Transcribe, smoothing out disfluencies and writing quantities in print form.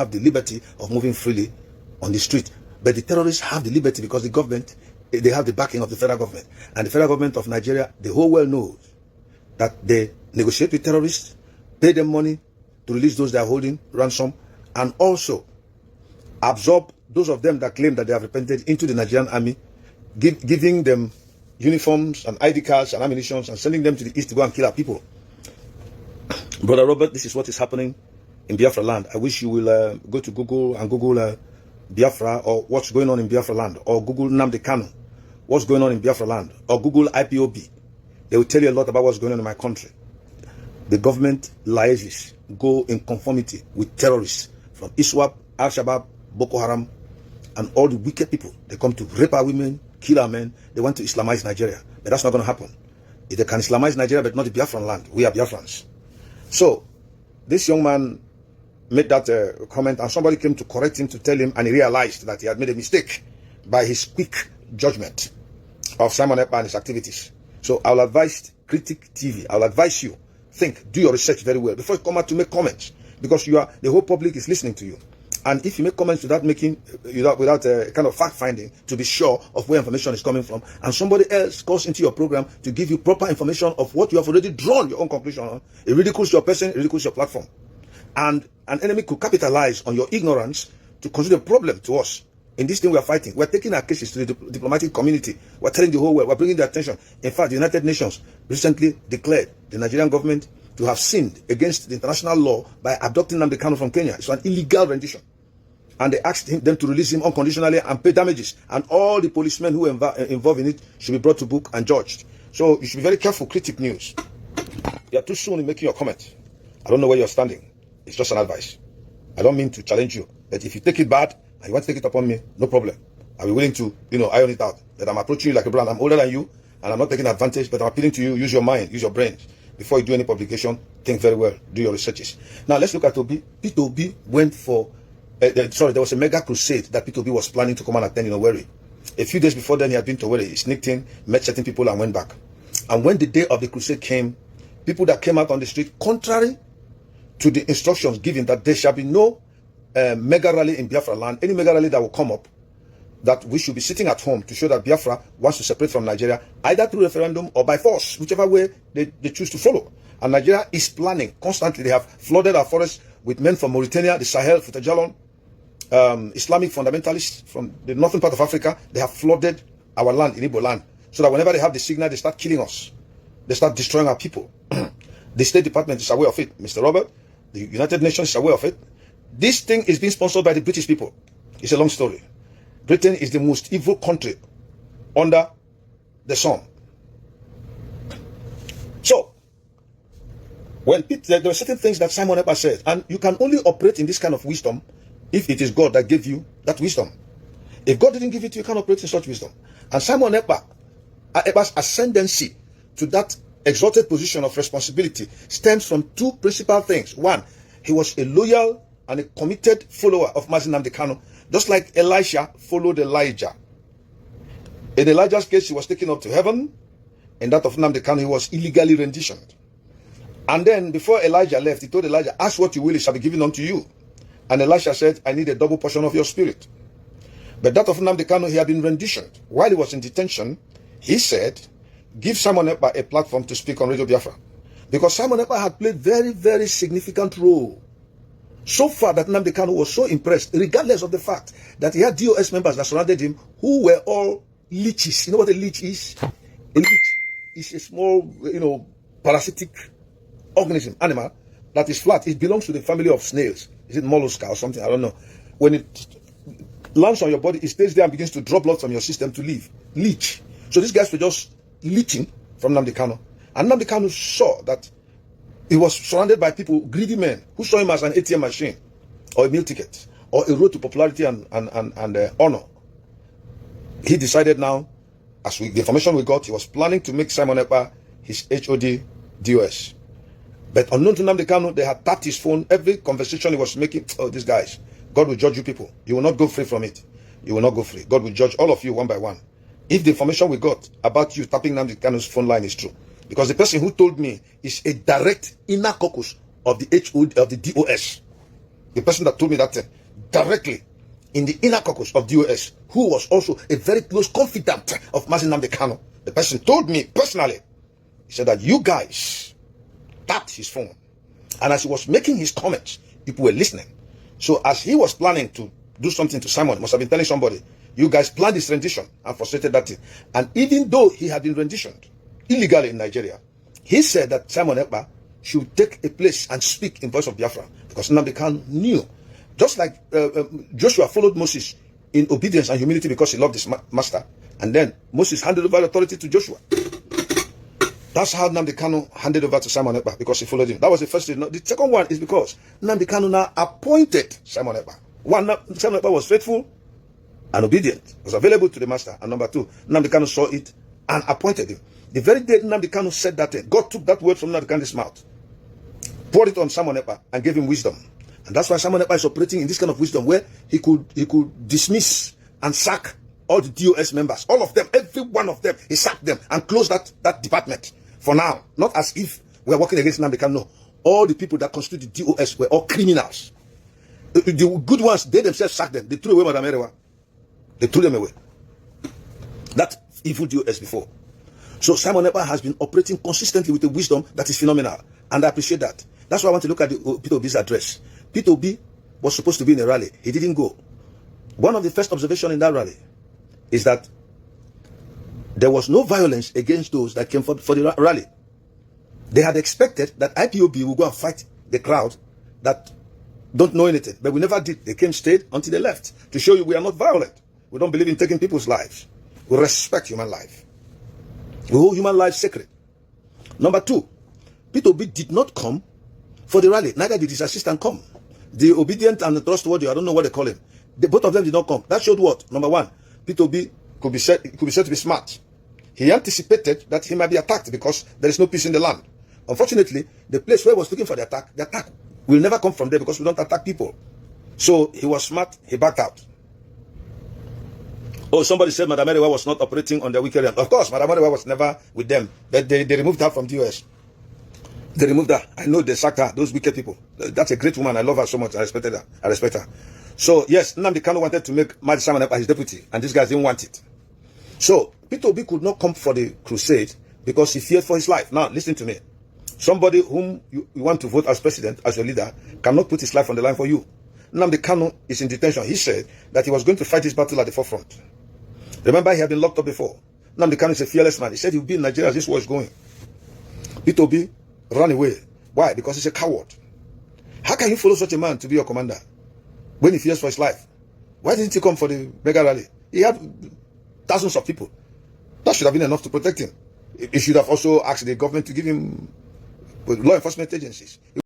have the liberty of moving freely on the street. But the terrorists have the liberty because the government, they have the backing of the federal government. And the federal government of Nigeria, the whole world knows that they negotiate with terrorists, pay them money to release those they are holding ransom, and also absorb those of them that claim that they have repented into the Nigerian army, giving them uniforms and ID cards and ammunition and sending them to the east to go and kill our people. Brother Robert, this is what is happening in Biafra land. I wish you will go to Google and Google Biafra, or what's going on in Biafra land, or Google Nnamdi Kanu, what's going on in Biafra land, or Google IPOB. They will tell you a lot about what's going on in my country. The government liaises, go in conformity with terrorists from ISWAP, Al-Shabaab, Boko Haram, and all the wicked people. They come to rape our women, kill our men. They want to Islamize Nigeria. But that's not going to happen. If they can Islamize Nigeria, but not the Biafran land, we are Biafrans. So, this young man made that comment, and somebody came to correct him, to tell him, and he realized that he had made a mistake by his quick judgment of Simon Ekpa and his activities. So, I'll advise Critic TV, I'll advise you, think, do your research very well before you come out to make comments, because the whole public is listening to you. And if you make comments without a kind of fact-finding to be sure of where information is coming from, and somebody else goes into your program to give you proper information of what you have already drawn your own conclusion on, it ridicules your person, it ridicules your platform. And an enemy could capitalize on your ignorance to consider a problem to us. In this thing we are fighting, we're taking our cases to the diplomatic community. We're telling the whole world, we're bringing their attention. In fact, the United Nations recently declared the Nigerian government to have sinned against the international law by abducting Nnamdi Kanu from Kenya. It's an illegal rendition. And they asked them to release him unconditionally and pay damages. And all the policemen who were involved in it should be brought to book and judged. So you should be very careful, Critic News. You are too soon in making your comment. I don't know where you're standing. It's just an advice. I don't mean to challenge you. But if you take it bad and you want to take it upon me, no problem. I'll be willing to, iron it out. That I'm approaching you like a brand. I'm older than you, and I'm not taking advantage, but I'm appealing to you. Use your mind, use your brain. Before you do any publication, think very well. Do your researches. Now, let's look at Obi. Peter Obi went for... there was a mega crusade that Peter Obi was planning to come and attend in Owerri. A few days before then, he had been to Owerri. He sneaked in, met certain people, and went back. And when the day of the crusade came, people that came out on the street, contrary to the instructions given that there shall be no mega rally in Biafra land, any mega rally that will come up, that we should be sitting at home to show that Biafra wants to separate from Nigeria, either through referendum or by force, whichever way they choose to follow. And Nigeria is planning constantly. They have flooded our forests with men from Mauritania, the Sahel, Futajalon, Islamic fundamentalists from the northern part of Africa. They have flooded our land, in Igbo land, so that whenever they have the signal, they start killing us. They start destroying our people. The State Department is aware of it, Mr. Robert. The United Nations is aware of it. This thing is being sponsored by the British people. It's a long story. Britain is the most evil country under the sun. So, there were certain things that Simon Ekpa said, and you can only operate in this kind of wisdom if it is God that gave you that wisdom. If God didn't give it to you, you can't operate in such wisdom. And Simon Ekpa's ascendancy to that exalted position of responsibility stems from two principal things. One, he was a loyal and a committed follower of Nnamdi Kanu, just like Elisha followed Elijah. In Elijah's case, he was taken up to heaven. In that of Nnamdi Kanu, he was illegally renditioned. And then, before Elijah left, he told Elijah, ask what you will, it shall be given unto you. And Elisha said, I need a double portion of your spirit. But that of Nnamdi Kanu, he had been renditioned. While he was in detention, he said, give Simon Ekpa a platform to speak on Radio Biafra. Because Simon Ekpa had played very, very significant role. So far that Nnamdi Kanu was so impressed, regardless of the fact that he had DOS members that surrounded him, who were all leeches. You know what a leech is? A leech is a small, parasitic organism, animal, that is flat. It belongs to the family of snails. Is it mollusca or something? I don't know. When it lands on your body, it stays there and begins to draw blood from your system to live. Leech. So these guys were just leeching from Nnamdi Kanu. And Nnamdi Kanu saw that he was surrounded by people, greedy men, who saw him as an ATM machine, or a meal ticket, or a road to popularity and honor. He decided now, the information we got, he was planning to make Simon Ekpa his HOD DOS. But unknown to Nnamdi Kanu, they had tapped his phone. Every conversation he was making, oh, these guys, God will judge you people. You will not go free from it. You will not go free. God will judge all of you one by one. If the information we got about you tapping Nnamdi Kanu's phone line is true. Because the person who told me is a direct inner caucus of the HOD, of the DOS. the person that told me that thing, directly in the inner caucus of DOS, who was also a very close confidant of Nnamdi Kanu. The person told me personally, he said that you guys tapped his phone. And as he was making his comments, people were listening. So as he was planning to do something to Simon, he must have been telling somebody, you guys planned this rendition and frustrated that thing. And even though he had been renditioned illegally in Nigeria, he said that Simon Ekpa should take a place and speak in voice of Biafra, because Nnamdi Kanu knew. Just like Joshua followed Moses in obedience and humility because he loved his master, and then Moses handed over authority to Joshua. That's how Nnamdi Kanu handed over to Simon Ekpa, because he followed him. That was the first thing. The second one is because Nnamdi Kanu now appointed Simon Ekpa. One, Simon Ekpa was faithful and obedient, was available to the master. And number two, Nnamdi Kanu saw it and appointed him. The very day Nnamdi Kanu said that thing, God took that word from Nnamdi Kanu's mouth, poured it on Simon Ekpa, and gave him wisdom. And that's why Simon Ekpa is operating in this kind of wisdom, where he could dismiss and sack all the DOS members, all of them, every one of them. He sacked them and closed that department for now. Not as if we're working against Nnamdi Kanu. No, all the people that constitute the DOS were all criminals. The good ones, they themselves sacked them. They threw away Madam Erewa. They threw them away. That evil DOS before. So Simon Ekpa has been operating consistently with a wisdom that is phenomenal, and I appreciate that. That's why I want to look at Peter Obi's address. Peter Obi was supposed to be in a rally. He didn't go. One of the first observations in that rally is that there was no violence against those that came for the rally. They had expected that IPOB would go and fight the crowd that don't know anything, but we never did. They came, stayed until they left, to show you we are not violent. We don't believe in taking people's lives. We respect human life. We hold human life sacred. Number two, Peter Obi did not come for the rally. Neither did his assistant come. The obedient and the trustworthy, I don't know what they call him. Both of them did not come. That showed what? Number one, Peter Obi could be said to be smart. He anticipated that he might be attacked because there is no peace in the land. Unfortunately, the place where he was looking for the attack will never come from there, because we don't attack people. So he was smart. He backed out. Oh, somebody said Madam Erewa was not operating on the weekend. Of course, Madam Erewa was never with them. But they removed her from the US. They removed her. I know they sacked her, those wicked people. That's a great woman. I love her so much. I respect her. So, yes, Nnamdi Kanu wanted to make Mazi Simon Ekpa his deputy, and these guys didn't want it. So, Peter Obi could not come for the crusade because he feared for his life. Now, listen to me. Somebody whom you want to vote as president, as your leader, cannot put his life on the line for you. Nnamdi Kanu is in detention. He said that he was going to fight his battle at the forefront. Remember, he had been locked up before. Nnamdi Kanu is a fearless man. He said he would be in Nigeria as this war is going. Peter Obi ran away. Why? Because he's a coward. How can you follow such a man to be your commander when he fears for his life? Why didn't he come for the mega rally? He had thousands of people. That should have been enough to protect him. He should have also asked the government to give him law enforcement agencies.